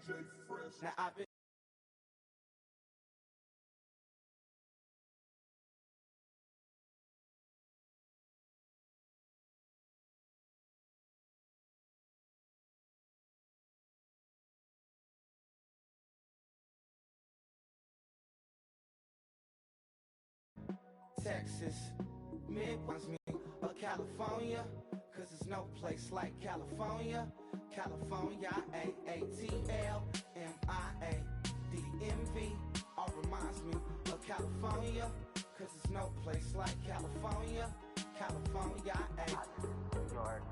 Now I've been Texas, Midwest, California, cause there's no place like California. California, A-A-T-L-M-I-A-D-D-M-V, all reminds me of California, cause there's no place like California. California, New York,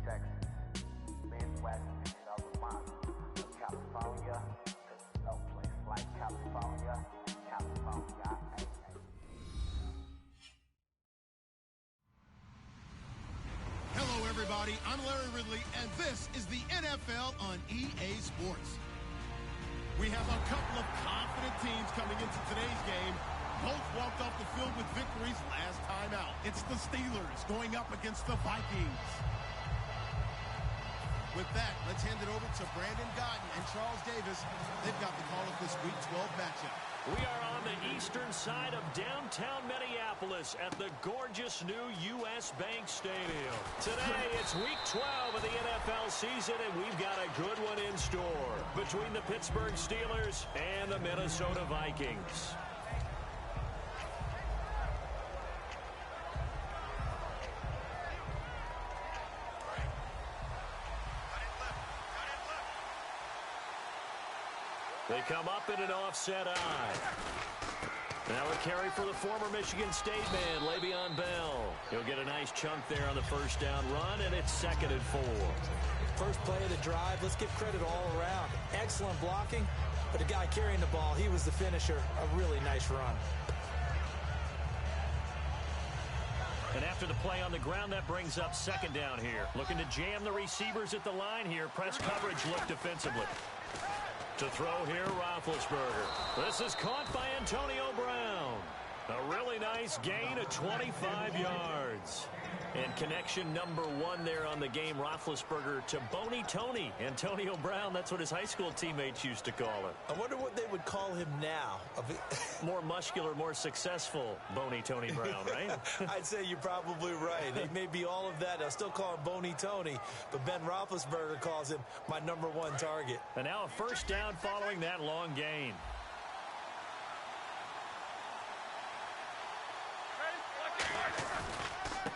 Texas, Midwest, all reminds me of California, cause there's no place like California. California, Hello, everybody. I'm Larry Ridley, and this is the NFL on EA Sports. We have a couple of confident teams coming into today's game. Both walked off the field with victories last time out. It's the Steelers going up against the Vikings. With that, let's hand it over to Brandon Godden and Charles Davis. They've got the call of this Week 12 matchup. We are on the eastern side of downtown Minneapolis at the gorgeous new U.S. Bank Stadium. Today, it's Week 12 of the NFL season, and we've got a good one in store between the Pittsburgh Steelers and the Minnesota Vikings. They come up in an offset eye. Now a carry for the former Michigan State man, Le'Veon Bell. He'll get a nice chunk there on the first down run, and it's 2nd and 4. First play of the drive, let's give credit all around. Excellent blocking, but the guy carrying the ball, he was the finisher. A really nice run. And after the play on the ground, that brings up 2nd down here. Looking to jam the receivers at the line here. Press coverage look defensively. To throw here, Roethlisberger. This is caught by Antonio Brown. A really nice gain of 25 yards. And connection number 1 there on the game, Roethlisberger to Boney Tony. Antonio Brown, that's what his high school teammates used to call him. I wonder what they would call him now. More muscular, more successful Boney Tony Brown, right? I'd say you're probably right. They may be all of that. I'll still call him Boney Tony, but Ben Roethlisberger calls him my number 1 target. And now a first down following that long gain.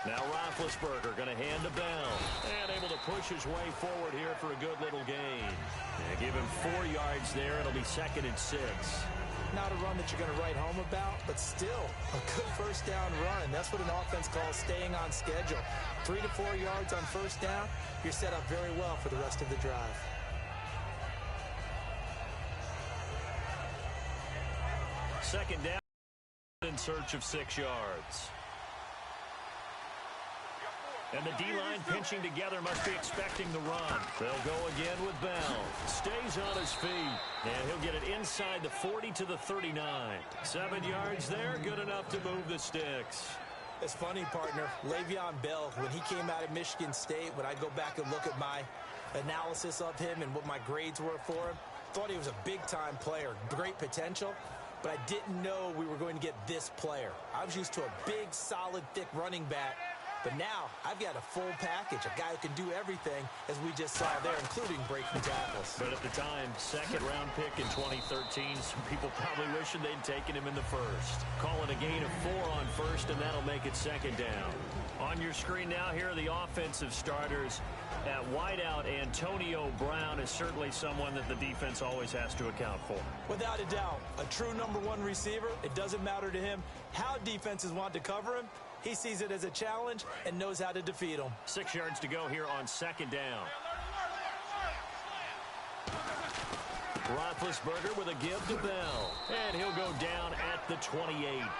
Now Roethlisberger going to hand to Bell. And able to push his way forward here for a good little gain. And give him 4 yards there. It'll be 2nd and 6. Not a run that you're going to write home about, but still a good first down run. That's what an offense calls staying on schedule. 3 to 4 yards on first down. You're set up very well for the rest of the drive. Second down in search of 6 yards. And the D-line pinching together must be expecting the run. They'll go again with Bell. Stays on his feet. And he'll get it inside the 40 to the 39. 7 yards there, good enough to move the sticks. It's funny, partner. Le'Veon Bell, when he came out of Michigan State, when I go back and look at my analysis of him and what my grades were for him, thought he was a big-time player, great potential, but I didn't know we were going to get this player. I was used to a big, solid, thick running back. But now, I've got a full package, a guy who can do everything, as we just saw there, including breaking tackles. But at the time, 2nd-round pick in 2013, some people probably wishing they'd taken him in the first. Call it a gain of 4 on first, and that'll make it 2nd down. On your screen now, here are the offensive starters. At wideout, Antonio Brown is certainly someone that the defense always has to account for. Without a doubt, a true number 1 receiver. It doesn't matter to him how defenses want to cover him. He sees it as a challenge and knows how to defeat them. 6 yards to go here on 2nd down. Roethlisberger with a give to Bell. And he'll go down at the 28.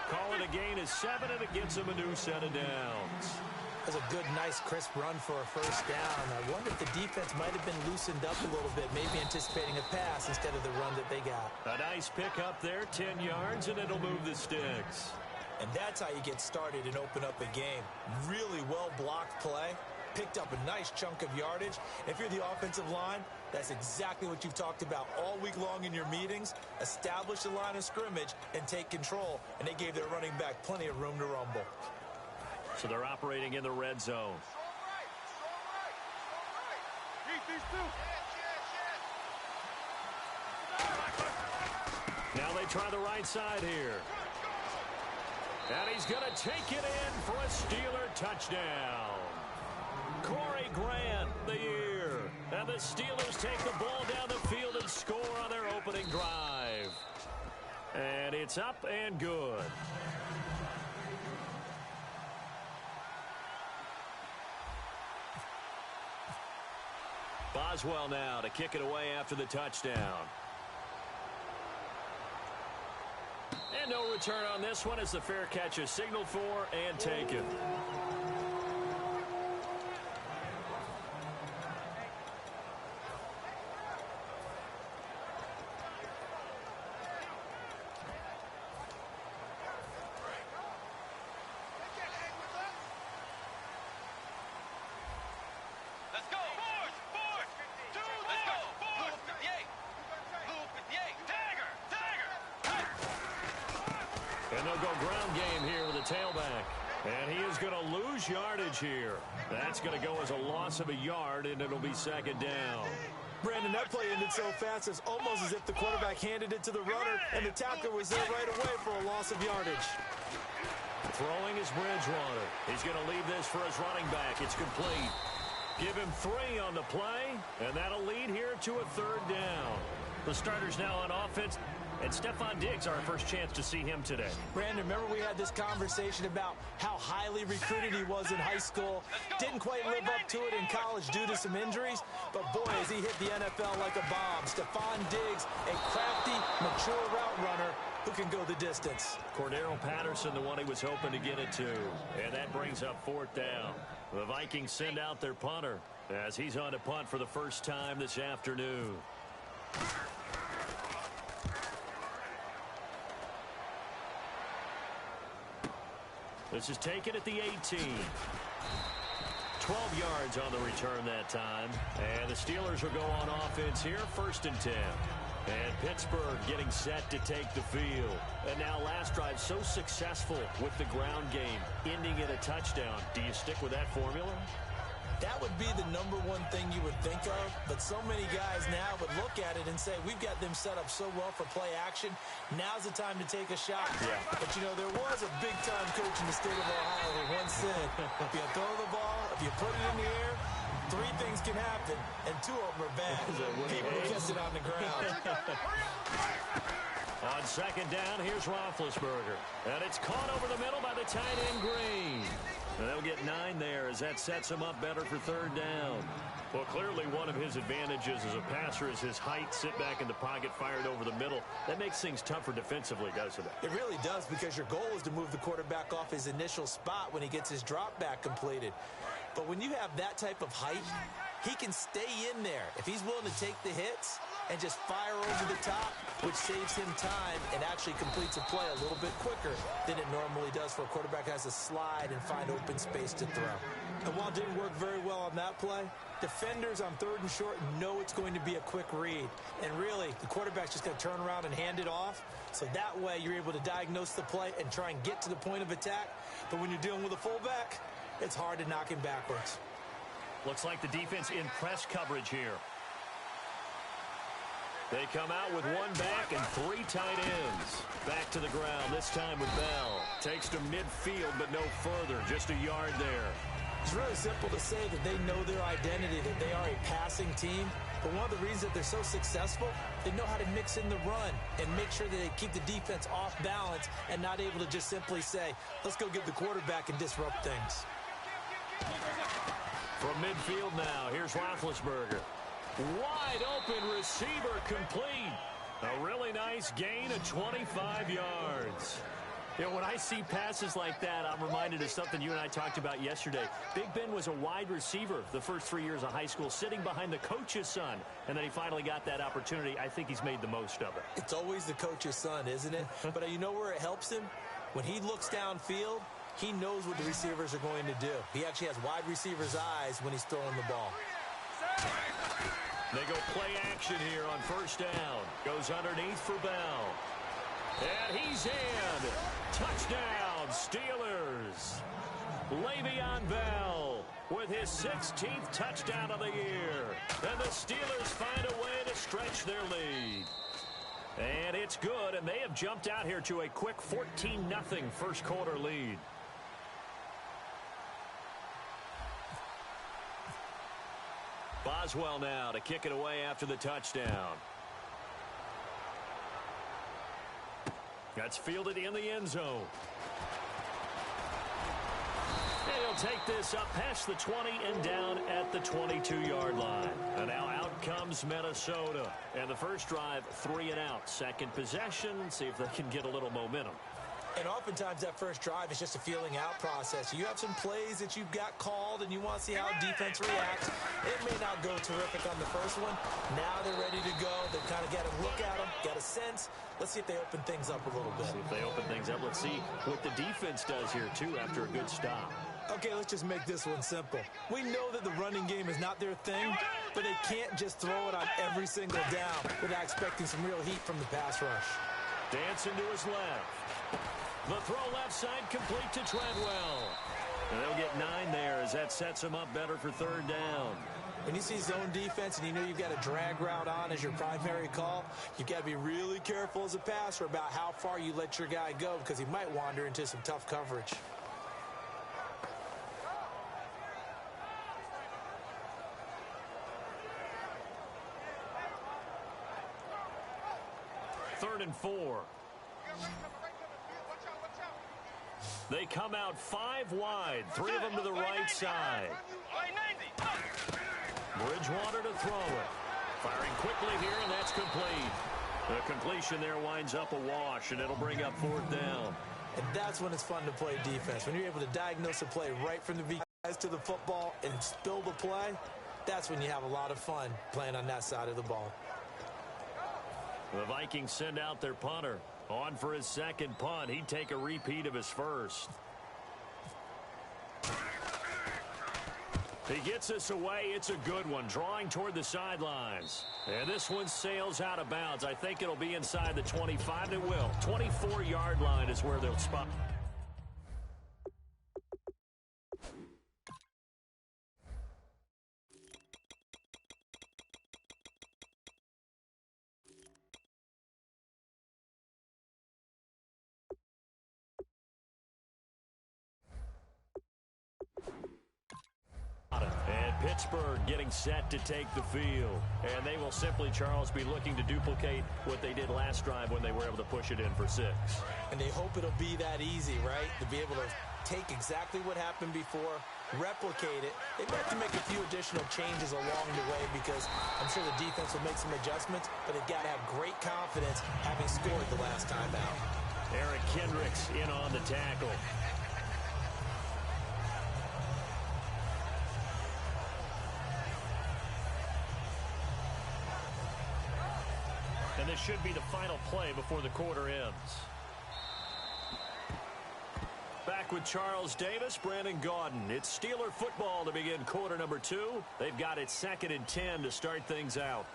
Call it a gain of 7, and it gets him a new set of downs. That's a good, nice, crisp run for a first down. I wonder if the defense might have been loosened up a little bit, maybe anticipating a pass instead of the run that they got. A nice pickup there, 10 yards, and it'll move the sticks. And that's how you get started and open up a game. Really well-blocked play. picked up a nice chunk of yardage. If you're the offensive line, that's exactly what you've talked about all week long in your meetings. Establish the line of scrimmage and take control, and they gave their running back plenty of room to rumble. So they're operating in the red zone. Now they try the right side here. And he's going to take it in for a Steeler touchdown. Corey Grant, the year. And the Steelers take the ball down the field and score on their opening drive. And it's up and good. Boswell now to kick it away after the touchdown. And no return on this one as the fair catch is signaled for and taken. And they'll go ground game here with a tailback. And he is going to lose yardage here. That's going to go as a loss of a yard, and it'll be second down. Brandon, that play ended so fast, it's almost as if the quarterback handed it to the runner, and the tackler was there right away for a loss of yardage. Throwing is Bridgewater. He's going to leave this for his running back. It's complete. Give him 3 on the play, and that'll lead here to a third down. The starters now on offense. And Stephon Diggs, our first chance to see him today. Brandon, remember we had this conversation about how highly recruited he was in high school. Didn't quite live up to it in college due to some injuries. But, boy, as he hit the NFL like a bomb. Stephon Diggs, a crafty, mature route runner who can go the distance. Cordero Patterson, the one he was hoping to get it to. And that brings up 4th down. The Vikings send out their punter as he's on to punt for the first time this afternoon. This is taken at the 18. 12 yards on the return that time. And the Steelers will go on offense here, 1st and 10. And Pittsburgh getting set to take the field. And now last drive so successful with the ground game, ending in a touchdown. Do you stick with that formula? That would be the number one thing you would think of, but so many guys now would look at it and say, we've got them set up so well for play action. Now's the time to take a shot. Yeah. But, you know, there was a big-time coach in the state of Ohio who once said, if you throw the ball, if you put it in the air, 3 things can happen, and 2 of them are bad. People kiss it on the ground. On second down, here's Roethlisberger. And it's caught over the middle by the tight end Green. And they'll get 9 there as that sets him up better for 3rd down. Well, clearly one of his advantages as a passer is his height, sit back in the pocket, fired over the middle. That makes things tougher defensively, doesn't it? It really does, because your goal is to move the quarterback off his initial spot when he gets his drop back completed. But when you have that type of height, he can stay in there. If he's willing to take the hits and just fire over the top, which saves him time and actually completes a play a little bit quicker than it normally does for a quarterback who has to slide and find open space to throw. And while it didn't work very well on that play, defenders on 3rd and short know it's going to be a quick read. And really, the quarterback's just going to turn around and hand it off. So that way, you're able to diagnose the play and try and get to the point of attack. But when you're dealing with a fullback, it's hard to knock him backwards. Looks like the defense in press coverage here. They come out with 1 back and 3 tight ends. Back to the ground, this time with Bell. Takes to midfield, but no further. Just a yard there. It's really simple to say that they know their identity, that they are a passing team. But one of the reasons that they're so successful, they know how to mix in the run and make sure that they keep the defense off balance and not able to just simply say, let's go get the quarterback and disrupt things. From midfield now, here's Roethlisberger. Wide open receiver complete. A really nice gain of 25 yards. You know, when I see passes like that, I'm reminded of something you and I talked about yesterday. Big Ben was a wide receiver the first 3 years of high school, sitting behind the coach's son. And then he finally got that opportunity. I think he's made the most of it. It's always the coach's son, isn't it? But you know where it helps him? When he looks downfield, He knows what the receivers are going to do. He actually has wide receivers' eyes when he's throwing the ball. They go play action here on first down. Goes underneath for Bell. And he's in. Touchdown, Steelers. Le'Veon Bell with his 16th touchdown of the year. And the Steelers find a way to stretch their lead. And it's good, and they have jumped out here to a quick 14-0 first quarter lead. Boswell now to kick it away after the touchdown. That's fielded in the end zone. And he'll take this up past the 20 and down at the 22-yard line. And now out comes Minnesota. And the first drive, 3 and out. Second possession, see if they can get a little momentum. And oftentimes that first drive is just a feeling out process. You have some plays that you've got called and you want to see how defense reacts. It may not go terrific on the first one. Now they're ready to go. They've kind of got to look at them, got a sense. Let's see if they open things up a little bit. See if they open things up. Let's see what the defense does here, too, after a good stop. Okay, let's just make this one simple. We know that the running game is not their thing, but they can't just throw it on every single down without expecting some real heat from the pass rush. Dancing to his left. The throw left side complete to Treadwell. And they'll get 9 there as that sets them up better for third down. When you see zone defense and you know you've got a drag route on as your primary call, you've got to be really careful as a passer about how far you let your guy go because he might wander into some tough coverage. Third and 4. They come out 5 wide, 3 of them to the right side. Bridgewater to throw it. Firing quickly here, and that's complete. The completion there winds up a wash, and it'll bring up 4th down. And that's when it's fun to play defense. When you're able to diagnose a play right from the beginning to the football and spill the play, that's when you have a lot of fun playing on that side of the ball. The Vikings send out their punter. On for his second punt. He'd take a repeat of his first. He gets this away. It's a good one. Drawing toward the sidelines. And this one sails out of bounds. I think it'll be inside the 25. It will. 24-yard line is where they'll spot. Pittsburgh getting set to take the field. And they will simply, Charles, be looking to duplicate what they did last drive when they were able to push it in for 6. And they hope it'll be that easy, right? To be able to take exactly what happened before, replicate it. They might have to make a few additional changes along the way because I'm sure the defense will make some adjustments, but they've got to have great confidence having scored the last time out. Eric Kendricks in on the tackle. And this should be the final play before the quarter ends. Back with Charles Davis, Brandon Gaudin. It's Steeler football to begin quarter number 2. They've got it 2nd and 10 to start things out.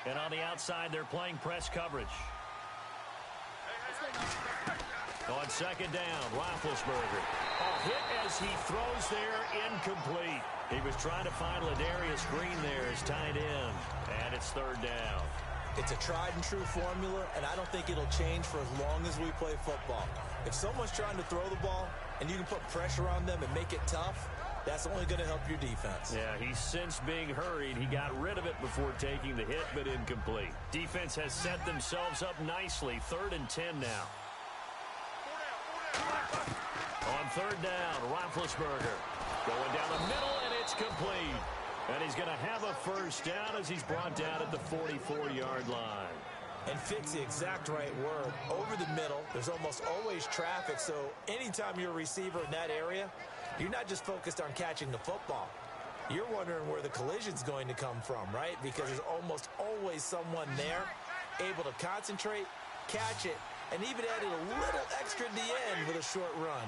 And on the outside, they're playing press coverage. On 2nd down, Roethlisberger. A hit as he throws there, incomplete. He was trying to find Ladarius Green there as tight end. And it's 3rd down. It's a tried and true formula, and I don't think it'll change for as long as we play football. If someone's trying to throw the ball and you can put pressure on them and make it tough, that's only going to help your defense. Yeah, he's since being hurried. He got rid of it before taking the hit, but incomplete. Defense has set themselves up nicely. 3rd and 10 now. On 3rd down, Roethlisberger going down the middle, and it's complete. And he's going to have a first down as he's brought down at the 44-yard line. And fits the exact right word. Over the middle, there's almost always traffic, so anytime you're a receiver in that area, you're not just focused on catching the football. You're wondering where the collision's going to come from, right? Because there's almost always someone there able to concentrate, catch it, and even added a little extra at the end with a short run.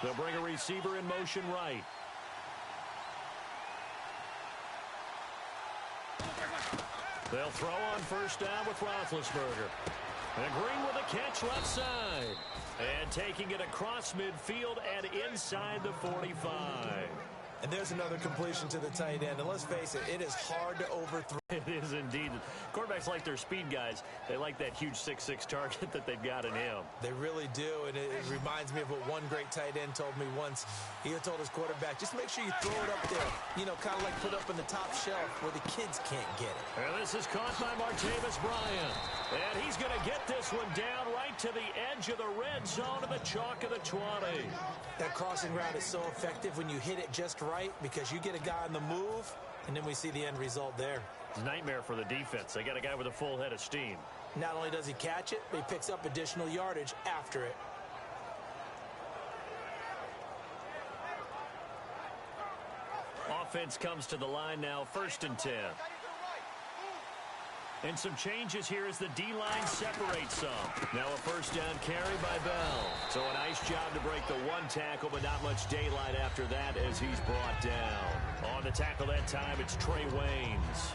They'll bring a receiver in motion right. They'll throw on first down with Roethlisberger. And Green with a catch left side. And taking it across midfield and inside the 45. And there's another completion to the tight end. And let's face it, it is hard to overthrow. It is indeed. Quarterbacks like their speed guys. They like that huge 6'6" target that they've got in him. They really do, and it reminds me of what one great tight end told me once. He told his quarterback, just make sure you throw it up there. You know, kind of like put up in the top shelf where the kids can't get it. And this is caught by Martavis Bryant. And he's going to get this one down right to the edge of the red zone of the chalk of the 20. That crossing route is so effective when you hit it just right because you get a guy on the move, and then we see the end result there. It's a nightmare for the defense. They got a guy with a full head of steam. Not only does he catch it, but he picks up additional yardage after it. Offense comes to the line now, 1st and 10. And some changes here as the D-line separates some. Now a first down carry by Bell. So a nice job to break the one tackle, but not much daylight after that as he's brought down. On the tackle that time, it's Trey Waynes.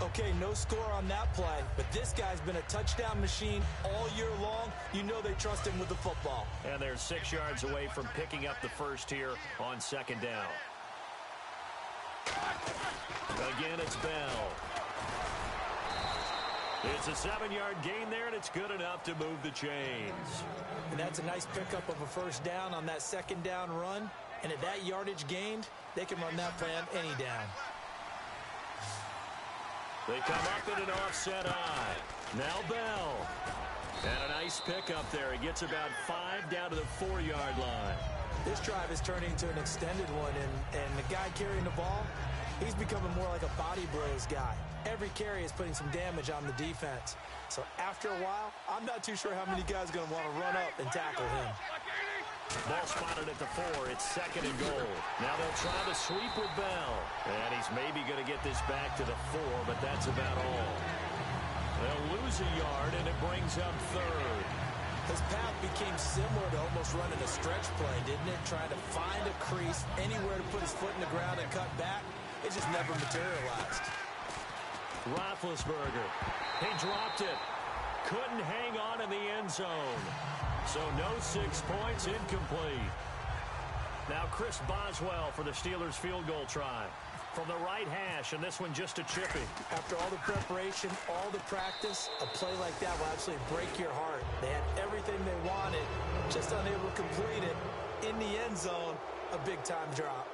Okay, no score on that play, but this guy's been a touchdown machine all year long. You know they trust him with the football. And they're 6 yards away from picking up the first here on 2nd down. Again, it's Bell. It's a 7-yard gain there, and it's good enough to move the chains. And that's a nice pickup of a first down on that 2nd down run. And at that yardage gained, they can run that play on any down. They come up in an offset eye. Now Bell. And a nice pickup there. He gets about 5 down to the 4-yard line. This drive is turning into an extended one, and the guy carrying the ball, he's becoming more like a body blows guy. Every carry is putting some damage on the defense. So after a while, I'm not too sure how many guys are going to want to run up and tackle him. Ball spotted at the 4. It's 2nd and goal. Now they'll try the sweep with Bell. And he's maybe going to get this back to the 4, but that's about all. They'll lose a yard, and it brings up 3rd. His path became similar to almost running a stretch play, didn't it? Trying to find a crease, anywhere to put his foot in the ground and cut back. It just never materialized. Roethlisberger. He dropped it. Couldn't hang on in the end zone. So no 6 points, incomplete. Now Chris Boswell for the Steelers field goal try. From the right hash, and this one just a chippy. After all the preparation, all the practice, a play like that will absolutely break your heart. They had everything they wanted, just unable to complete it. In the end zone, a big-time drop.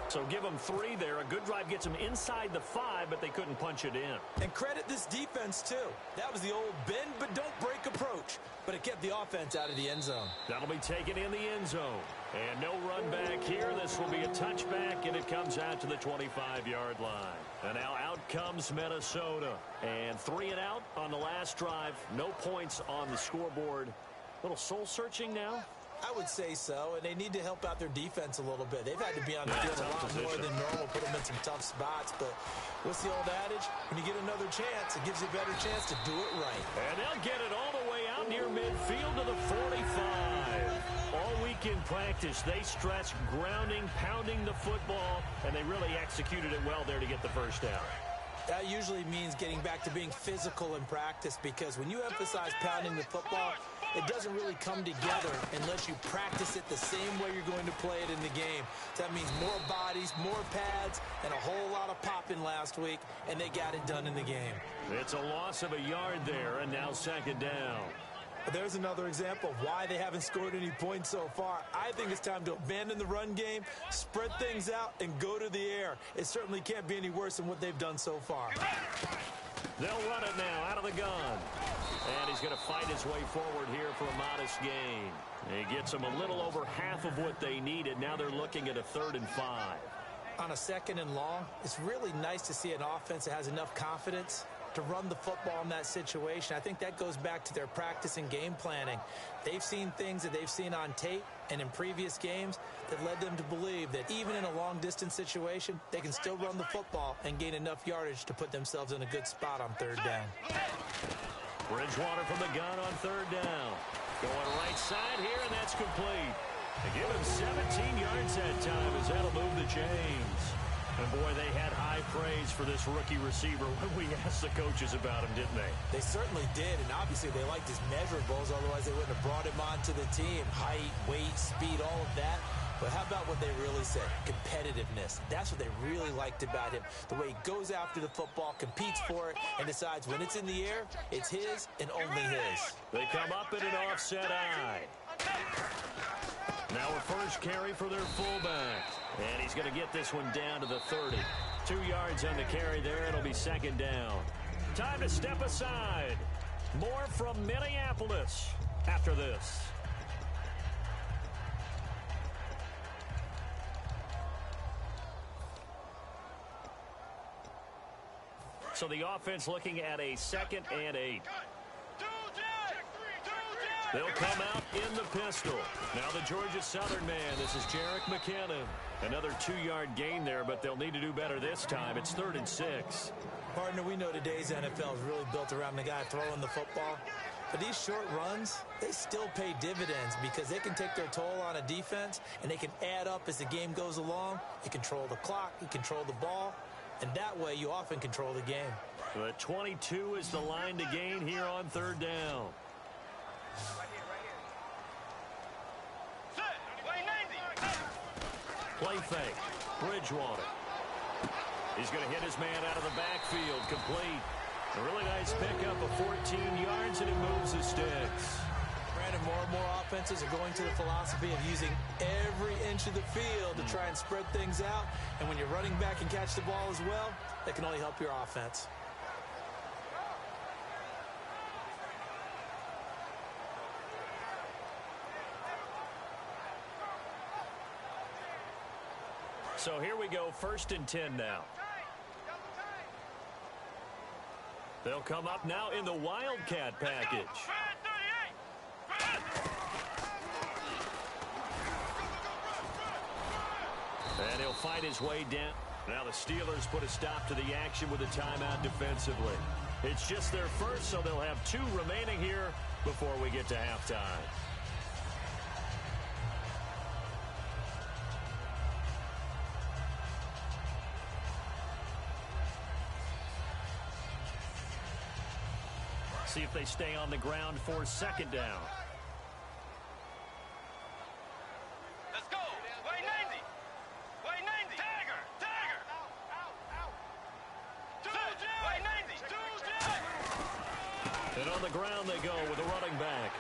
So give them 3 there. A good drive gets them inside the 5, but they couldn't punch it in. And credit this defense, too. That was the old bend but don't break approach. But it kept the offense out of the end zone. That'll be taken in the end zone. And no run back here. This will be a touchback, and it comes out to the 25-yard line. And now out comes Minnesota. And 3 and out on the last drive. No points on the scoreboard. A little soul-searching now. I would say so, and they need to help out their defense a little bit. They've had to be on the field a lot more than normal, put them in some tough spots. But what's the old adage? When you get another chance, it gives you a better chance to do it right. And they'll get it all the way out near midfield to the 45. All week in practice, they stress grounding, pounding the football, and they really executed it well there to get the first down. That usually means getting back to being physical in practice, because when you emphasize pounding the football, it doesn't really come together unless you practice it the same way you're going to play it in the game. So that means more bodies, more pads, and a whole lot of popping last week, and they got it done in the game. It's a loss of a yard there, and now 2nd down. There's another example of why they haven't scored any points so far. I think it's time to abandon the run game, spread things out, and go to the air. It certainly can't be any worse than what they've done so far. They'll run it now out of the gun. And he's going to fight his way forward here for a modest gain. He gets them a little over half of what they needed. Now they're looking at a 3rd and 5. On a 2nd and long, it's really nice to see an offense that has enough confidence to run the football in that situation. I think that goes back to their practice and game planning. They've seen things that they've seen on tape and in previous games that led them to believe that even in a long-distance situation, they can still run the football and gain enough yardage to put themselves in a good spot on third down. Bridgewater from the gun on third down. Going right side here, and that's complete. They give him 17 yards that time as that'll move the chains. And, boy, they had high praise for this rookie receiver when we asked the coaches about him, didn't they? They certainly did, and obviously they liked his measurables, otherwise they wouldn't have brought him onto the team. Height, weight, speed, all of that. But how about what they really said? Competitiveness. That's what they really liked about him. The way he goes after the football, competes for it, and decides when it's in the air, it's his and only his. They come up in an offset eye. Now a first carry for their fullback. And he's going to get this one down to the 30. 2 yards on the carry there. It'll be second down. Time to step aside. More from Minneapolis after this. So the offense looking at a 2nd and 8. They'll come out in the pistol. Now the Georgia Southern man. This is Jerick McKinnon. Another 2-yard gain there, but they'll need to do better this time. It's 3rd and 6. Partner, we know today's NFL is really built around the guy throwing the football. But these short runs, they still pay dividends because they can take their toll on a defense, and they can add up as the game goes along. You control the clock, you control the ball, and that way you often control the game. The 22 is the line to gain here on third down. Play fake. Bridgewater. He's going to hit his man out of the backfield. Complete. A really nice pickup of 14 yards, and it moves the sticks. Brandon, more and more offenses are going to the philosophy of using every inch of the field to try and spread things out. And when you're running back and catch the ball as well, that can only help your offense. So here we go, 1st and 10 now. They'll come up now in the Wildcat package. And he'll fight his way down. Now the Steelers put a stop to the action with a timeout defensively. It's just their first, so they'll have 2 remaining here before we get to halftime. See if they stay on the ground for 2nd down. Let's go. Way 90. Way 90. Tagger. Tagger. Way 90. And on the ground they go with a running back.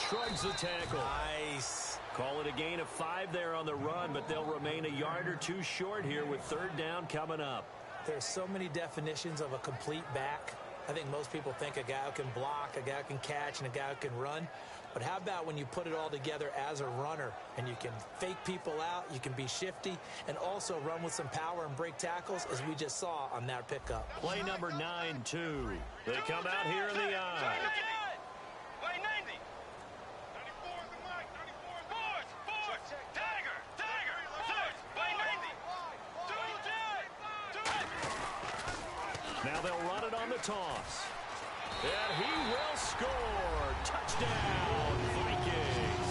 Shrugs the tackle. Nice. Call it a gain of 5 there on the run, but they'll remain a yard or 2 short here with 3rd down coming up. There's so many definitions of a complete back. I think most people think a guy who can block, a guy who can catch, and a guy who can run. But how about when you put it all together as a runner and you can fake people out, you can be shifty, and also run with some power and break tackles, as we just saw on that pickup. Play number 9-2. They come out here in the eye. Way 90. 94 is the mic. 94. Force. Tagger. Tagger. Force. Way 90. Now they'll run it on the toss. And he will score. Touchdown, Vikings.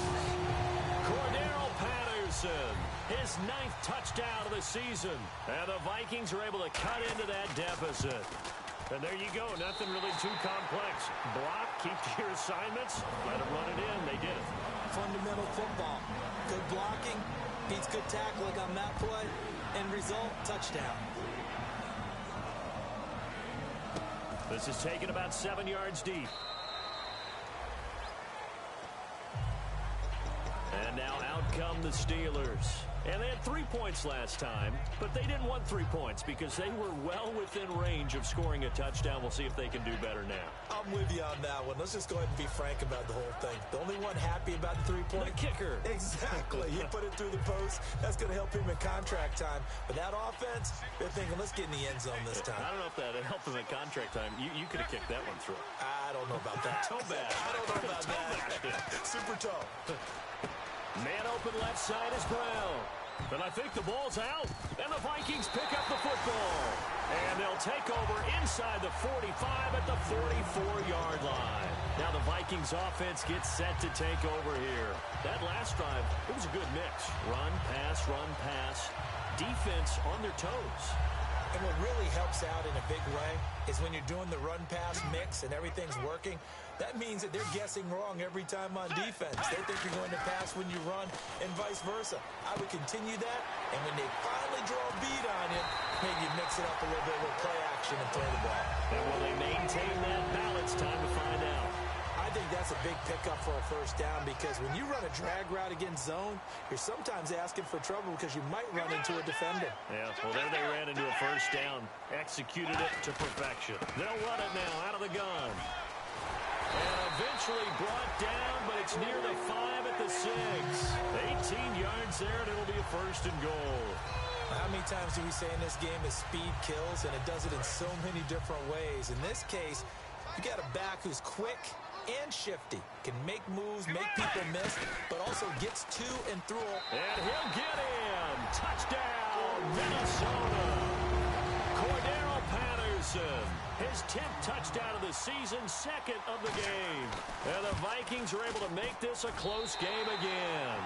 Cordero Patterson, his 9th touchdown of the season. And the Vikings are able to cut into that deficit. And there you go. Nothing really too complex. Block, keep to your assignments, let them run it in. They did. Fundamental football. Good blocking, beats good tackling on that play. End result, touchdown. This is taken about 7 yards deep. And now out come the Steelers. And they had 3 points last time, but they didn't want 3 points because they were well within range of scoring a touchdown. We'll see if they can do better now. I'm with you on that one. Let's just go ahead and be frank about the whole thing. The only one happy about the 3-point? The kicker. Exactly. You put it through the post. That's going to help him in contract time. But that offense, they're thinking, let's get in the end zone this time. I don't know if that helped them in contract time. You could have kicked that one through. I don't know about that. Toe bad. I don't know about that. Super toe. Man open left side is Brown. And I think the ball's out. And the Vikings pick up the football. And they'll take over inside the 45 at the 44-yard line. Now the Vikings offense gets set to take over here. That last drive, it was a good mix. Run, pass. Defense on their toes. And what really helps out in a big way is when you're doing the run-pass mix and everything's working, that means that they're guessing wrong every time on defense. They think you're going to pass when you run and vice versa. I would continue that, and when they finally draw a beat on you, maybe you mix it up a little bit with play action and throw the ball. And will they maintain that balance? Time to find out. I think that's a big pickup for a first down because when you run a drag route against zone, you're sometimes asking for trouble because you might run into a defender. Yeah, well, there they ran into a first down. Executed it to perfection. They'll run it now out of the gun. And eventually brought down, but it's near the 5 at the 6. 18 yards there, and it'll be a first and goal. How many times do we say in this game that speed kills, and it does it in so many different ways? In this case, you got a back who's quick and shifty, can make moves, make people miss, but also gets to and through. And he'll get in. Touchdown, Minnesota. Cordero Patterson, his 10th touchdown of the season, 2nd of the game. And the Vikings are able to make this a close game again.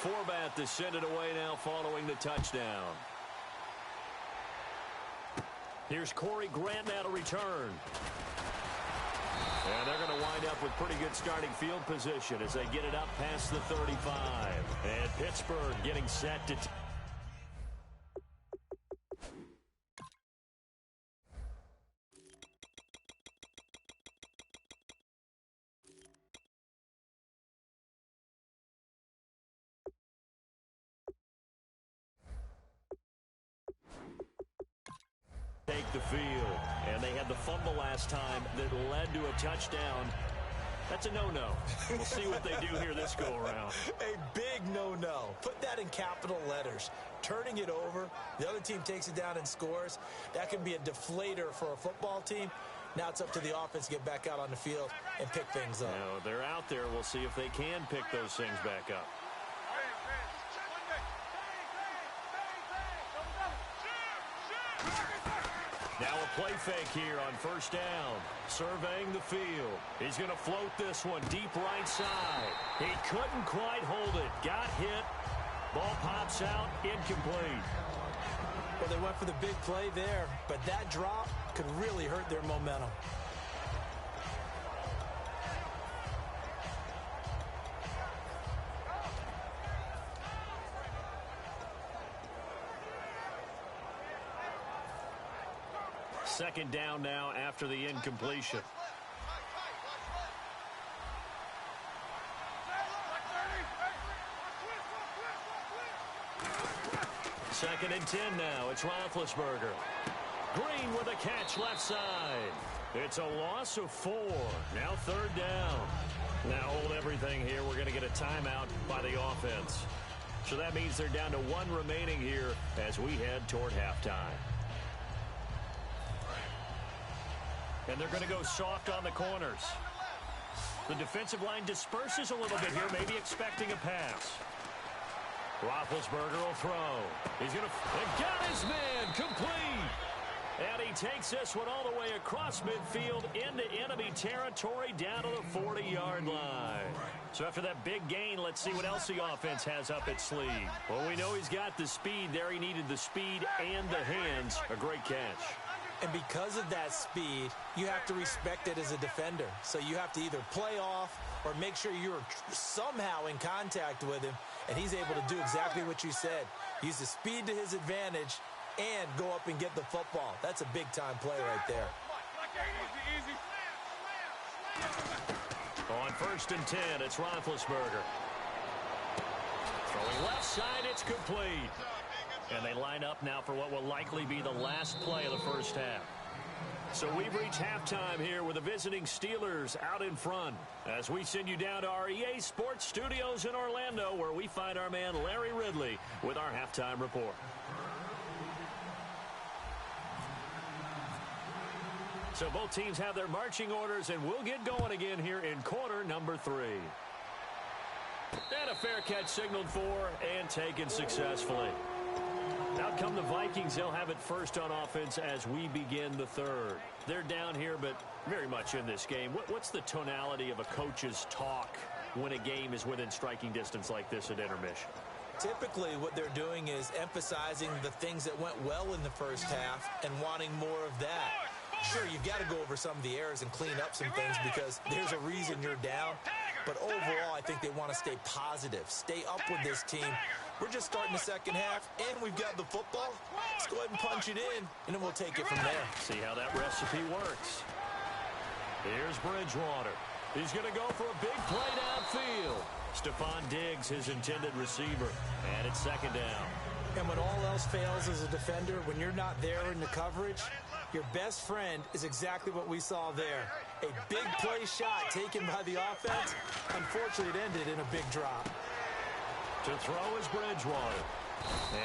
Forbat to send it away now following the touchdown. Here's Corey Grant now to return. And they're going to wind up with pretty good starting field position as they get it up past the 35. And Pittsburgh getting set to... take the field. And they had the fumble last time that led to a touchdown. That's a no-no. We'll see what they do here this go-around. A big no-no. Put that in capital letters. Turning it over, the other team takes it down and scores. That can be a deflator for a football team. Now it's up to the offense to get back out on the field and pick things up. Now, they're out there. We'll see if they can pick those things back up. Now a play fake here on first down. Surveying the field. He's going to float this one deep right side. He couldn't quite hold it. Got hit. Ball pops out. Incomplete. Well, they went for the big play there, but that drop could really hurt their momentum. Second down now after the incompletion. Second and 10 now. It's Roethlisberger. Green with a catch left side. It's a loss of 4. Now third down. Now hold everything here. We're going to get a timeout by the offense. So that means they're down to 1 remaining here as we head toward halftime. And they're going to go soft on the corners. The defensive line disperses a little bit here, maybe expecting a pass. Roethlisberger will throw. He's going to got his man complete. And he takes this one all the way across midfield into enemy territory down to the 40-yard line. So after that big gain, let's see what else the offense has up its sleeve. Well, we know he's got the speed there. He needed the speed and the hands. A great catch. And because of that speed, you have to respect it as a defender. So you have to either play off or make sure you're somehow in contact with him, and he's able to do exactly what you said. Use the speed to his advantage and go up and get the football. That's a big-time play right there. On 1st and 10, it's Roethlisberger. Throwing left side, it's complete. And they line up now for what will likely be the last play of the first half. So we've reached halftime here with the visiting Steelers out in front as we send you down to our EA Sports Studios in Orlando, where we find our man Larry Ridley with our halftime report. So both teams have their marching orders, and we'll get going again here in quarter number 3. And a fair catch signaled for and taken successfully. Out come the Vikings. They'll have it first on offense as we begin the third. They're down here, but very much in this game. What's the tonality of a coach's talk when a game is within striking distance like this at intermission? Typically, what they're doing is emphasizing the things that went well in the first half and wanting more of that. Sure, you've got to go over some of the errors and clean up some things because there's a reason you're down. But overall, I think they want to stay positive, stay up with this team. We're just starting the second half, and we've got the football. Let's go ahead and punch it in, and then we'll take it from there. See how that recipe works. Here's Bridgewater. He's going to go for a big play downfield. Stephon Diggs, his intended receiver, and it's second down. And when all else fails as a defender, when you're not there in the coverage, your best friend is exactly what we saw there. A big play shot taken by the offense. Unfortunately, it ended in a big drop. To throw is Bridgewater.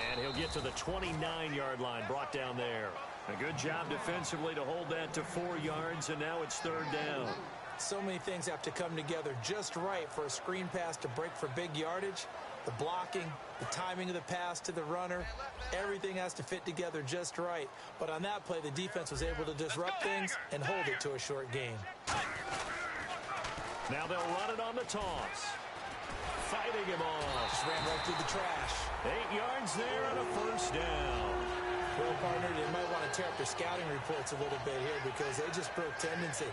And he'll get to the 29-yard line, brought down there. A good job defensively to hold that to 4 yards, and now it's third down. So many things have to come together just right for a screen pass to break for big yardage. The blocking, the timing of the pass to the runner, everything has to fit together just right. But on that play, the defense was able to disrupt things and hold it to a short gain. Now they'll run it on the toss. Fighting him off. Just ran right through the trash. 8 yards there and a first down. Well, partner, they might want to tear up their scouting reports a little bit here because they just broke tendency.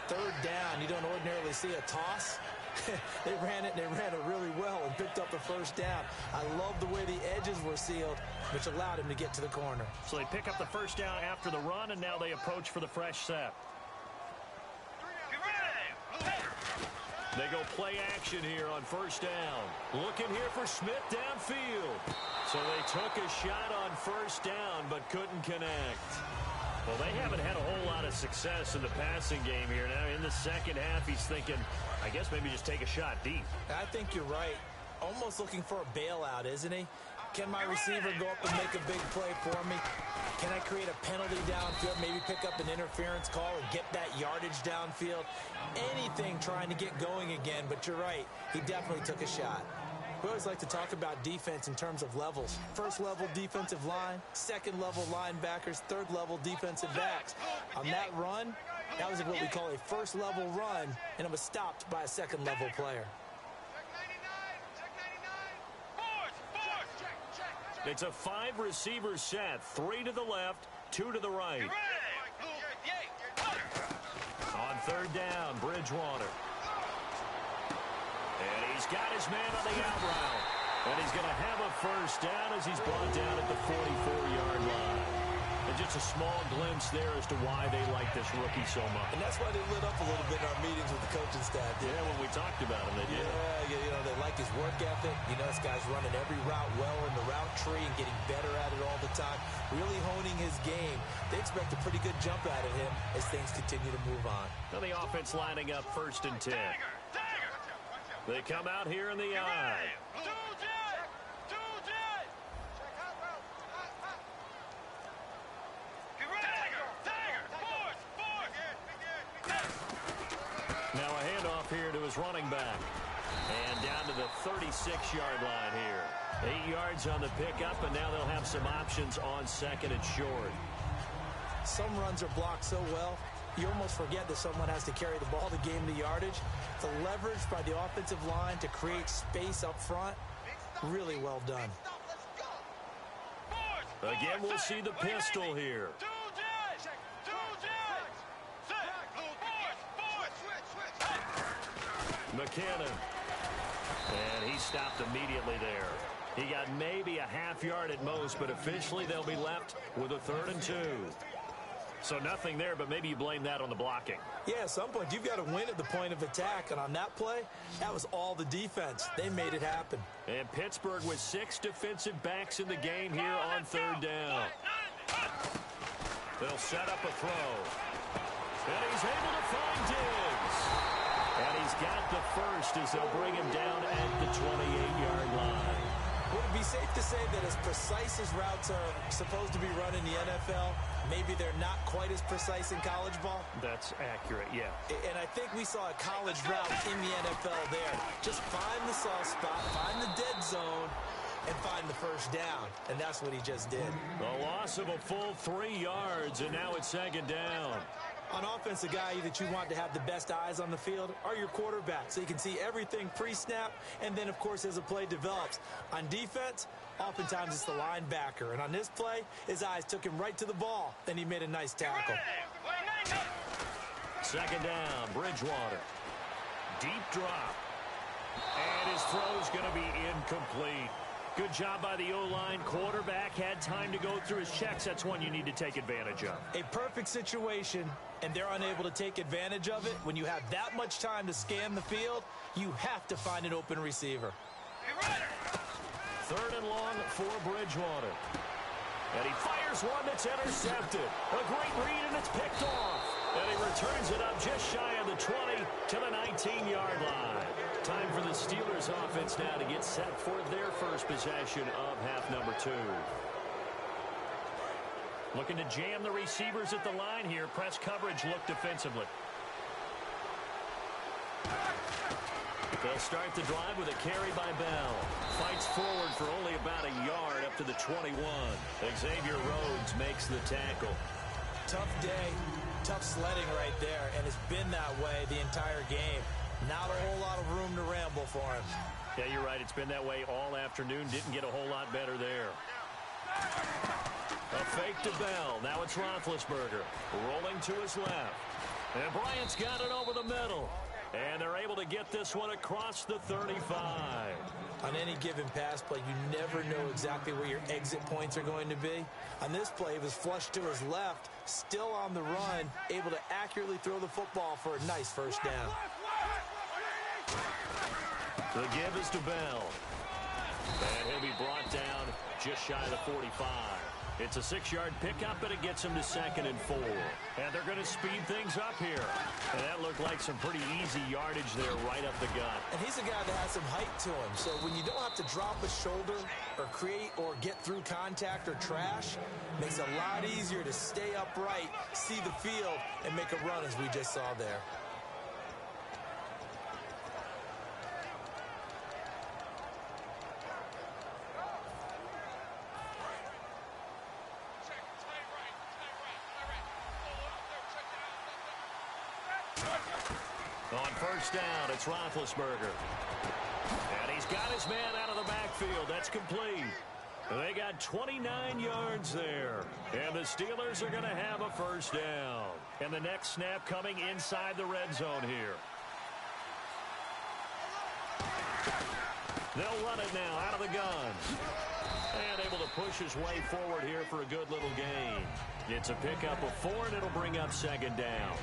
Third down, you don't ordinarily see a toss. They ran it, and they ran it really well and picked up the first down. I love the way the edges were sealed, which allowed him to get to the corner. So they pick up the first down after the run, and now they approach for the fresh set. They go play action here on first down. Looking here for Smith downfield. So they took a shot on first down, but couldn't connect. Well, they haven't had a whole lot of success in the passing game here. Now, in the second half, he's thinking, I guess maybe just take a shot deep. I think you're right. Almost looking for a bailout, isn't he? Can my receiver go up and make a big play for me? Can I create a penalty downfield, maybe pick up an interference call and get that yardage downfield? Anything trying to get going again, but you're right. He definitely took a shot. We always like to talk about defense in terms of levels. First level defensive line, second level linebackers, third level defensive backs. On that run, that was what we call a first level run, and it was stopped by a second level player. It's a 5-receiver set, 3 to the left, 2 to the right. On third down, Bridgewater. And he's got his man on the out route. And he's going to have a first down as he's brought down at the 44-yard line. And just a small glimpse there as to why they like this rookie so much. And that's why they lit up a little bit in our meetings with the coaching staff. Yeah, when we talked about him, they did. Yeah, you know, they like his work ethic. You know, this guy's running every route well in the route tree and getting better at it all the time. Really honing his game. They expect a pretty good jump out of him as things continue to move on. Now the offense lining up 1st and 10. They come out here in the eye. Now a handoff here to his running back. And down to the 36-yard line here. 8 yards on the pickup, and now they'll have some options on second and short. Some runs are blocked so well, you almost forget that someone has to carry the ball to gain the yardage. The leverage by the offensive line to create space up front, really well done. Again, we'll see the pistol here. McKinnon. And he stopped immediately there. He got maybe a half yard at most, but officially they'll be left with a 3rd and 2. So nothing there, but maybe you blame that on the blocking. Yeah, at some point you've got to win at the point of attack, and on that play, that was all the defense. They made it happen. And Pittsburgh with 6 defensive backs in the game here on 3rd down. They'll set up a throw. And he's able to find Diggs. And he's got the first as they'll bring him down at the 28-yard line. Would it be safe to say that as precise as routes are supposed to be run in the NFL, maybe they're not quite as precise in college ball? That's accurate, yeah. And I think we saw a college route in the NFL there. Just find the soft spot, find the dead zone, and find the first down. And that's what he just did. A loss of a full 3 yards, and now it's 2nd down. On offense, the guy that you want to have the best eyes on the field are your quarterback, so you can see everything pre-snap, and then, of course, as the play develops. On defense, oftentimes it's the linebacker. And on this play, his eyes took him right to the ball, and he made a nice tackle. 2nd down, Bridgewater. Deep drop. And his throw's going to be incomplete. Good job by the O-line. Quarterback had time to go through his checks. That's one you need to take advantage of. A perfect situation, and they're unable to take advantage of it. When you have that much time to scan the field, you have to find an open receiver. 3rd and long for Bridgewater. And he fires one that's intercepted. A great read, and it's picked off. And he returns it up just shy of the 20 to the 19-yard line. Time for the Steelers offense now to get set for their first possession of half number 2. Looking to jam the receivers at the line here. Press coverage look defensively. They'll start the drive with a carry by Bell. Fights forward for only about a yard up to the 21. Xavier Rhodes makes the tackle. Tough day, tough sledding right there, and it's been that way the entire game. Not a whole lot of room to ramble for him. Yeah, you're right. It's been that way all afternoon. Didn't get a whole lot better there. A fake to Bell. Now it's Roethlisberger rolling to his left. And Bryant's got it over the middle. And they're able to get this one across the 35. On any given pass play, you never know exactly where your exit points are going to be. On this play, he was flushed to his left, still on the run, able to accurately throw the football for a nice first down. The give is to Bell. And he'll be brought down just shy of the 45. It's a 6-yard pickup, and it gets him to 2nd and 4. And they're going to speed things up here. And that looked like some pretty easy yardage there right up the gut. And he's a guy that has some height to him. So when you don't have to drop a shoulder or create or get through contact or trash, it makes it a lot easier to stay upright, see the field, and make a run as we just saw there. On first down, it's Roethlisberger. And he's got his man out of the backfield. That's complete. They got 29 yards there. And the Steelers are going to have a first down. And the next snap coming inside the red zone here. They'll run it now out of the gun. And able to push his way forward here for a good little gain. It's a pickup of 4, and it'll bring up 2nd down.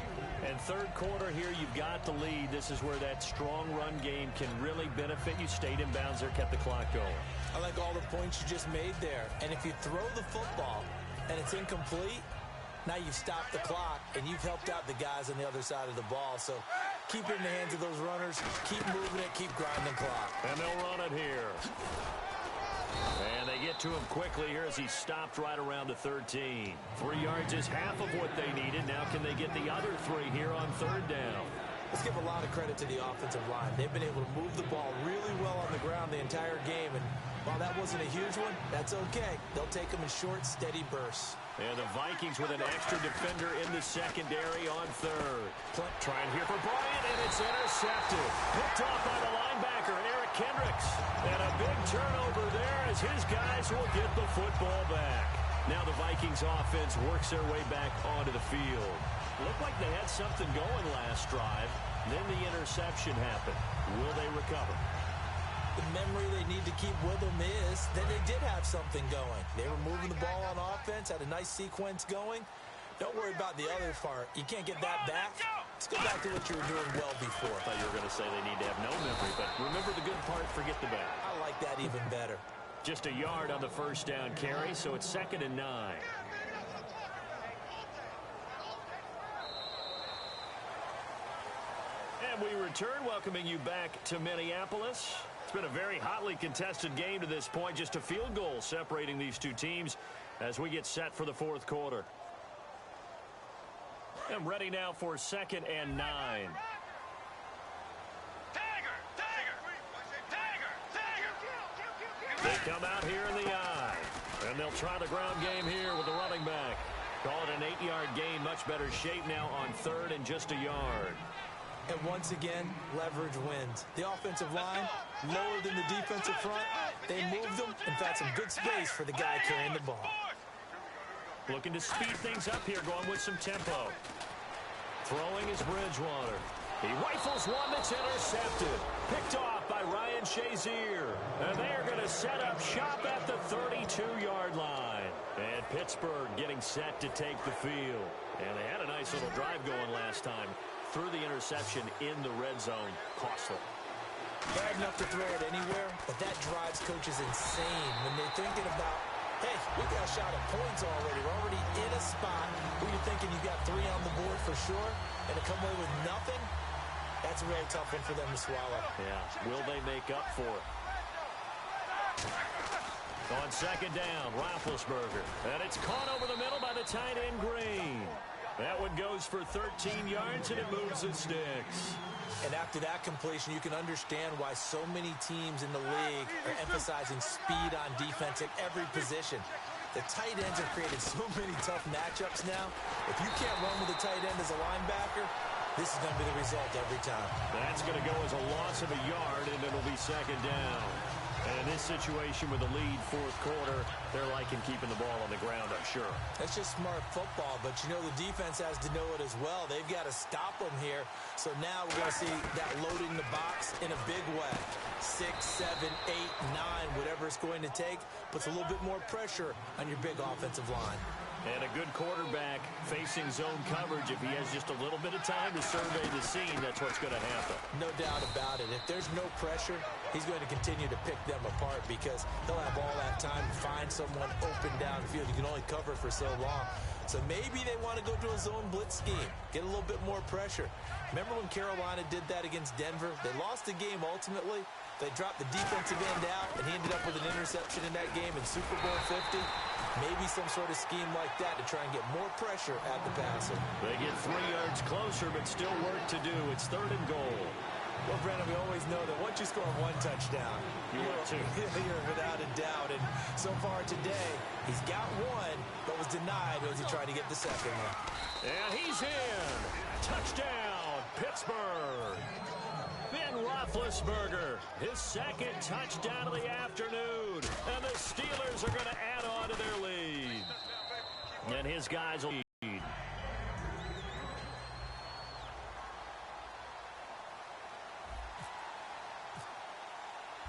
And 3rd quarter here, you've got the lead. This is where that strong run game can really benefit you. Stayed in bounds there, kept the clock going. I like all the points you just made there. And if you throw the football and it's incomplete, now you've stopped the clock and you've helped out the guys on the other side of the ball. So keep it in the hands of those runners. Keep moving it. Keep grinding the clock. And they'll run it here. And they get to him quickly here as he stopped right around the 13. 3 yards is half of what they needed. Now can they get the other 3 here on 3rd down? Let's give a lot of credit to the offensive line. They've been able to move the ball really well on the ground the entire game. And while that wasn't a huge one, that's okay. They'll take them in short, steady bursts. And the Vikings with an extra defender in the secondary on 3rd. Trying here for Bryant, and it's intercepted. Picked off by the linebacker, Eric Kendricks. And a big turnover there as his guys will get the football back. Now the Vikings offense works their way back onto the field. Looked like they had something going last drive. Then the interception happened. Will they recover? The memory they need to keep with them is that they did have something going. They were moving the ball on offense, had a nice sequence going. Don't worry about the other part. You can't get that back. Let's go back to what you were doing well before. I thought you were going to say they need to have no memory, but remember the good part, forget the bad. I like that even better. Just a yard on the first down carry, so it's 2nd and 9. And we return, welcoming you back to Minneapolis. It's been a very hotly contested game to this point. Just a field goal separating these two teams as we get set for the fourth quarter. And ready now for 2nd and 9. They come out here in the eye. And they'll try the ground game here with the running back. Call it an 8-yard gain. Much better shape now on 3rd and just a yard. And once again, leverage wins. The offensive line, lower than the defensive front. They moved them and found some good space for the guy carrying the ball. Looking to speed things up here, going with some tempo. Throwing is Bridgewater. He rifles one that's intercepted. Picked off by Ryan Shazier. And they are going to set up shop at the 32-yard line. And Pittsburgh getting set to take the field. And they had a nice little drive going last time. Threw the interception in the red zone. Costly. Bad enough to throw it anywhere, but that drives coaches insane when they're thinking about, hey, we got a shot at points already. We're already in a spot where you're thinking you got 3 on the board for sure, and to come away with nothing, that's a really tough one for them to swallow. Yeah, will they make up for it? On 2nd down, Roethlisberger. And it's caught over the middle by the tight end, Green. That one goes for 13 yards, and it moves the sticks. And after that completion, you can understand why so many teams in the league are emphasizing speed on defense at every position. The tight ends have created so many tough matchups now. If you can't run with a tight end as a linebacker, this is going to be the result every time. That's going to go as a loss of a yard, and it'll be 2nd down. And in this situation with the lead, fourth quarter, they're liking keeping the ball on the ground, I'm sure. That's just smart football, but you know the defense has to know it as well. They've got to stop them here. So now we're going to see that loading the box in a big way. 6, 7, 8, 9, whatever it's going to take, puts a little bit more pressure on your big offensive line. And a good quarterback facing zone coverage. If he has just a little bit of time to survey the scene, that's what's going to happen. No doubt about it. If there's no pressure, he's going to continue to pick them apart because he'll have all that time to find someone open downfield. You can only cover for so long. So maybe they want to go to a zone blitz scheme, get a little bit more pressure. Remember when Carolina did that against Denver? They lost the game ultimately. They dropped the defensive end out, and he ended up with an interception in that game in Super Bowl 50. Maybe some sort of scheme like that to try and get more pressure at the passer. They get 3 yards closer, but still work to do. It's 3rd and goal. Well, Brandon, we always know that once you score 1 touchdown, you're without a doubt. And so far today, he's got 1, but was denied as he tried to get the second one. And he's in. Touchdown, Pittsburgh. Ben Roethlisberger, his 2nd touchdown of the afternoon. And the Steelers are going to add on to their lead. And his guys will lead.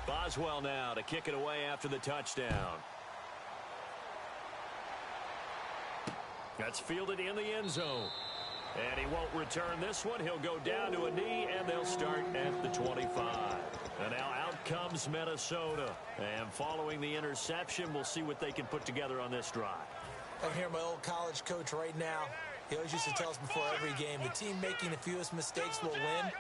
Boswell now to kick it away after the touchdown. That's fielded in the end zone. And he won't return this one. He'll go down to a knee, and they'll start at the 25. And now out comes Minnesota. And following the interception, we'll see what they can put together on this drive. I hear my old college coach right now. He always used to tell us before every game, the team making the fewest mistakes will win.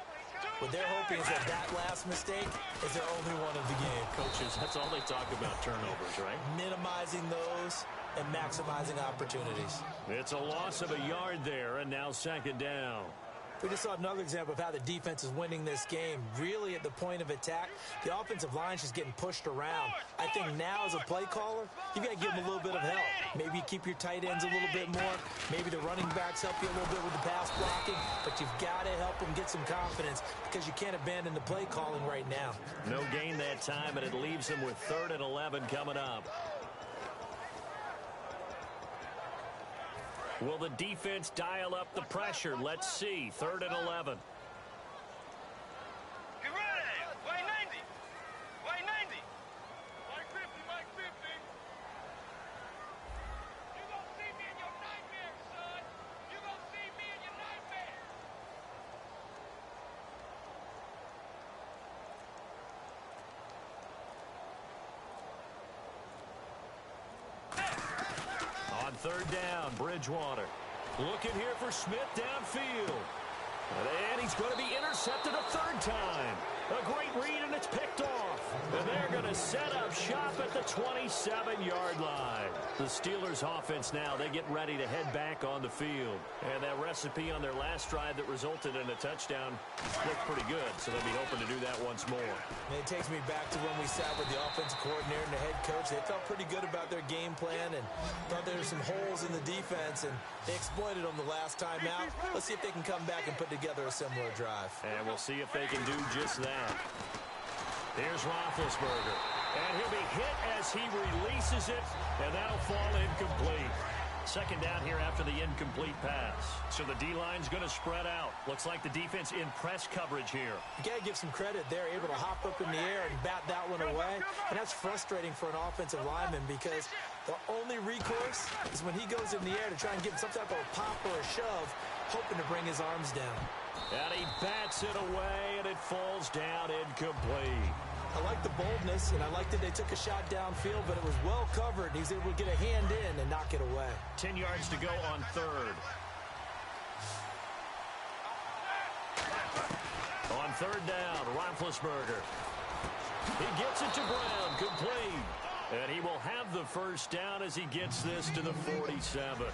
What they're hoping is that last mistake is their only one of the game. Coaches, that's all they talk about, turnovers, right? Minimizing those and maximizing opportunities. It's a loss of a yard there, and now 2nd down. We just saw another example of how the defense is winning this game. Really at the point of attack, the offensive line is just getting pushed around. I think now as a play caller, you've got to give them a little bit of help. Maybe you keep your tight ends a little bit more. Maybe the running backs help you a little bit with the pass blocking. But you've got to help them get some confidence because you can't abandon the play calling right now. No gain that time, and it leaves them with 3rd and 11 coming up. Will the defense dial up the pressure? Let's see. 3rd and 11. Get ready! White 90! White 90! White 50, White 50! You gonna see me in your nightmare, son! You gonna see me in your nightmare! On 3rd down, Bridgewater. Looking here for Smith downfield. And he's going to be intercepted a 3rd time. A great read, and it's picked off. And they're going to set up shop at the 27-yard line. The Steelers' offense now, they get ready to head back on the field. And that recipe on their last drive that resulted in a touchdown looked pretty good, so they'll be hoping to do that once more. And it takes me back to when we sat with the offensive coordinator and the head coach. They felt pretty good about their game plan and thought there were some holes in the defense, and they exploited them the last time out. Let's see if they can come back and put together a similar drive. And we'll see if they can do just that. Here's Roethlisberger. And he'll be hit as he releases it, and that'll fall incomplete. 2nd down here after the incomplete pass. So the D-line's going to spread out. Looks like the defense in press coverage here. You got to give some credit. They're able to hop up in the air and bat that one away. And that's frustrating for an offensive lineman because the only recourse is when he goes in the air to try and get some type of a pop or a shove, hoping to bring his arms down. And he bats it away, and it falls down incomplete. I like the boldness, and I like that they took a shot downfield, but it was well covered. He was able to get a hand in and knock it away. 10 yards to go on 3rd. On 3rd down, Roethlisberger. He gets it to Brown, complete. And he will have the 1st down as he gets this to the 47.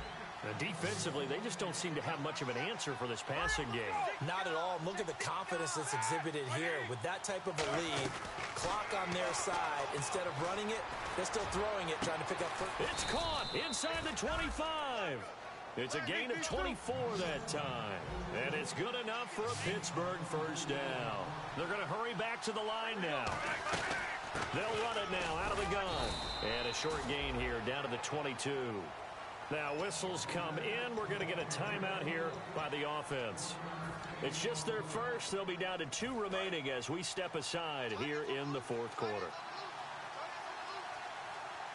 Defensively, they just don't seem to have much of an answer for this passing game. Not at all. Look at the confidence that's exhibited here. With that type of a lead, clock on their side, instead of running it, they're still throwing it, trying to pick up. It's caught inside the 25. It's a gain of 24 that time. And it's good enough for a Pittsburgh 1st down. They're going to hurry back to the line now. They'll run it now out of the gun. And a short gain here down to the 22. Now whistles come in. We're going to get a timeout here by the offense. It's just their first. They'll be down to 2 remaining as we step aside here in the 4th quarter.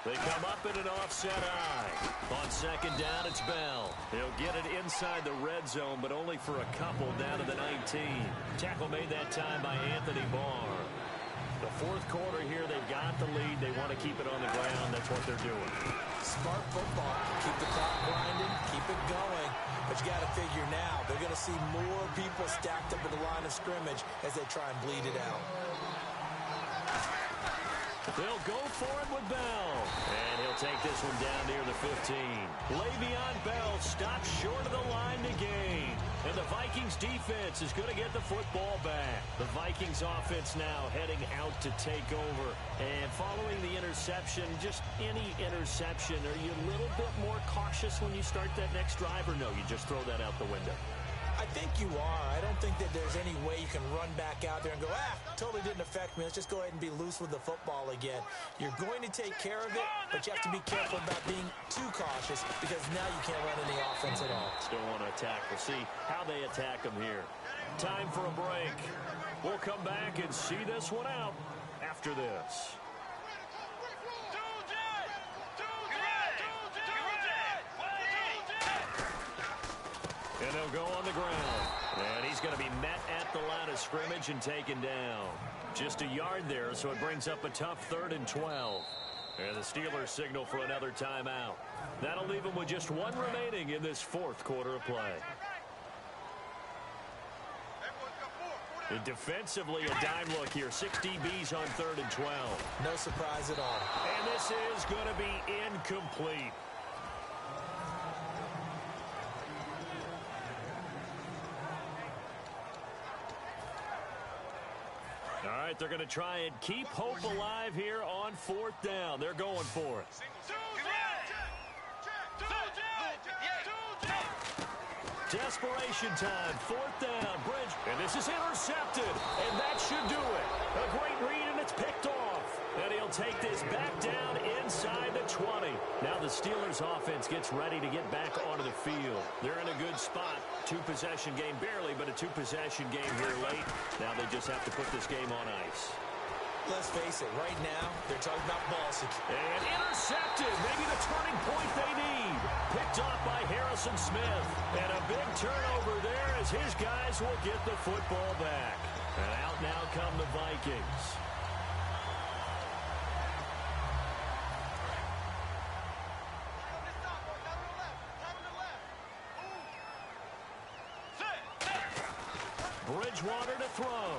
They come up in an offset eye. On 2nd down, it's Bell. He'll get it inside the red zone, but only for a couple down to the 19. Tackle made that time by Anthony Barr. The 4th quarter here, they've got the lead. They want to keep it on the ground. That's what they're doing. Smart football. Keep the clock grinding. Keep it going. But you got to figure now, they're going to see more people stacked up at the line of scrimmage as they try and bleed it out. They'll go for it with Bell. And he'll take this one down near the 15. Le'Veon Bell stops short of the line to gain. And the Vikings defense is going to get the football back. The Vikings offense now heading out to take over. And following the interception, just any interception, are you a little bit more cautious when you start that next drive, or no, you just throw that out the window? I think you are. I don't think that there's any way you can run back out there and go, totally didn't affect me. Let's just go ahead and be loose with the football again. You're going to take care of it, but you have to be careful about being too cautious because now you can't run any offense at all. Still want to attack. We'll see how they attack them here. Time for a break. We'll come back and see this one out after this. And they'll go on the ground. And he's going to be met at the line of scrimmage and taken down. Just a yard there, so it brings up a tough 3rd and 12. And the Steelers signal for another timeout. That'll leave them with just 1 remaining in this 4th quarter of play. And defensively, a dime look here. 6 DBs on 3rd and 12. No surprise at all. And this is going to be incomplete. All right, they're going to try and keep hope alive here on 4th down. They're going for it. Desperation time, 4th down, Bridge, and this is intercepted, and that should do it. A great read, and it's picked off. And he'll take this back down inside the 20. Now the Steelers offense gets ready to get back onto the field. They're in a good spot. Two-possession game, barely, but a two-possession game here late. Now they just have to put this game on ice. Let's face it, right now, they're talking about ball security. And intercepted. Maybe the turning point they need. Picked off by Harrison Smith. And a big turnover there as his guys will get the football back. And out now come the Vikings. Bridgewater to throw.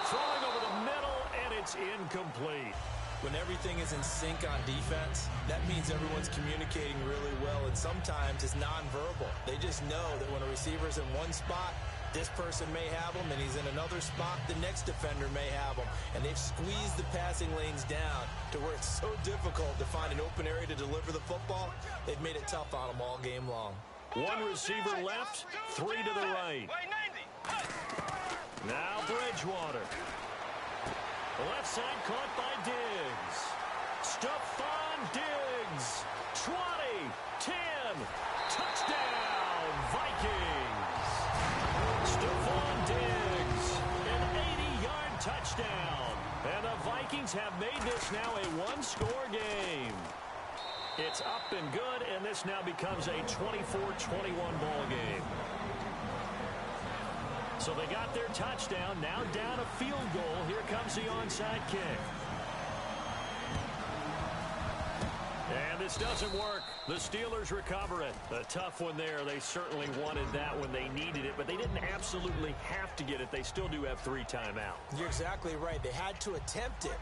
Throwing over the middle, and it's incomplete. When everything is in sync on defense, that means everyone's communicating really well, and sometimes it's nonverbal. They just know that when a receiver's in one spot, this person may have him, and he's in another spot, the next defender may have him. And they've squeezed the passing lanes down to where it's so difficult to find an open area to deliver the football. They've made it tough on them all game long. One receiver left, three to the right. Now Bridgewater. The left side caught by Diggs. Stephon Diggs. 20, 10, touchdown, Vikings. Stephon Diggs, an 80-yard touchdown. And the Vikings have made this now a one-score game. It's up and good, and this now becomes a 24-21 ball game. So they got their touchdown, now down a field goal. Here comes the onside kick. And this doesn't work. The Steelers recover it. A tough one there. They certainly wanted that when they needed it, but they didn't absolutely have to get it. They still do have 3 timeouts. You're exactly right. They had to attempt it.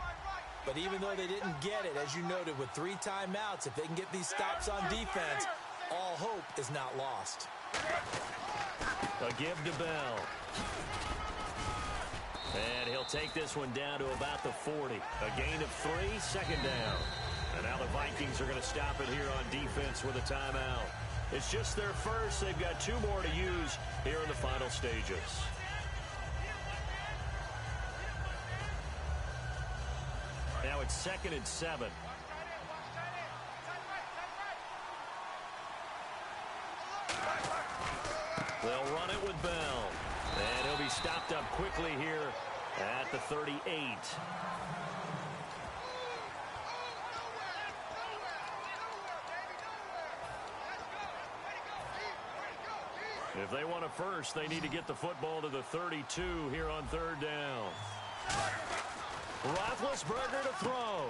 But even though they didn't get it, as you noted, with 3 timeouts, if they can get these stops on defense, all hope is not lost. A give to Bell. And he'll take this one down to about the 40. A gain of 3, second down. And now the Vikings are going to stop it here on defense with a timeout. It's just their first. They've got 2 more to use here in the final stages. Now it's 2nd and 7. They'll run it with Bell. And he'll be stopped up quickly here at the 38. If they want a first, they need to get the football to the 32 here on 3rd down. Roethlisberger to throw.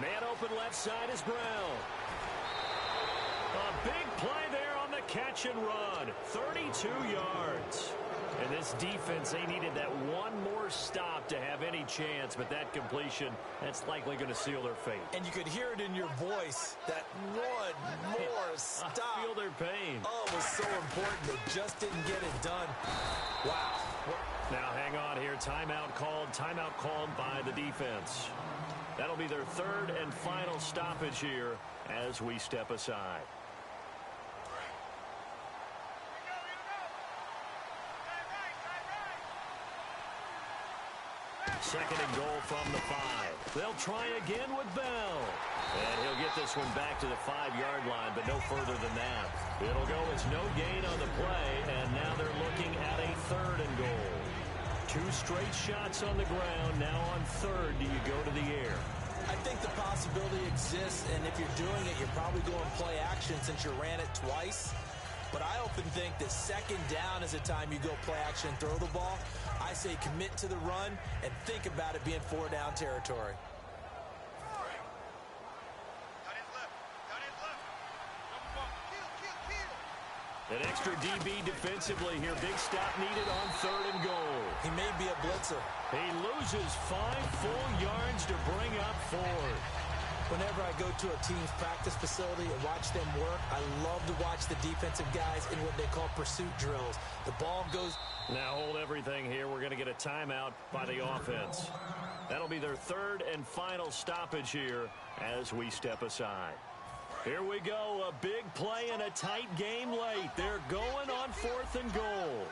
Man open left side is Brown. A big play there on the catch and run. 32 yards. And this defense, they needed that one more stop to have any chance, but that completion, that's likely going to seal their fate. And you could hear it in your voice, that one more stop. I feel their pain. Oh, it was so important. They just didn't get it done. Wow. Now hang on here. Timeout called by the defense. That'll be their 3rd and final stoppage here as we step aside. Second and goal from the 5. They'll try again with Bell. And he'll get this one back to the 5-yard line, but no further than that. It'll go as no gain on the play, and now they're looking at a 3rd and goal. 2 straight shots on the ground. Now on 3rd, do you go to the air? I think the possibility exists, and if you're doing it, you're probably going play action since you ran it twice. But I often think that 2nd down is the time you go play action and throw the ball. I say commit to the run and think about it being 4-down territory. An extra DB defensively here. Big stop needed on 3rd and goal. He may be a blitzer. He loses 5 full yards to bring up 4. Whenever I go to a team's practice facility and watch them work, I love to watch the defensive guys in what they call pursuit drills. The ball goes... Now hold everything here. We're going to get a timeout by the offense. That'll be their 3rd and final stoppage here as we step aside. Here we go. A big play in a tight game late. They're going on 4th and goal.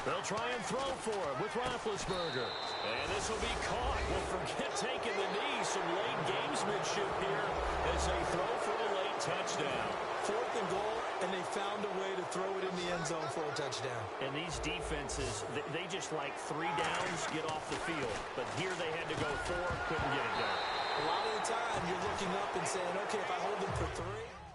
They'll try and throw for it with Roethlisberger. And this will be caught. Well, forget taking the knee. Some late gamesmanship here as they throw for a late touchdown. 4th and goal, and they found a way to throw it in the end zone for a touchdown. And these defenses, they just like 3 downs, get off the field. But here they had to go 4, couldn't get it done. A lot of the time, you're looking up and saying, okay, if I hold them for 3...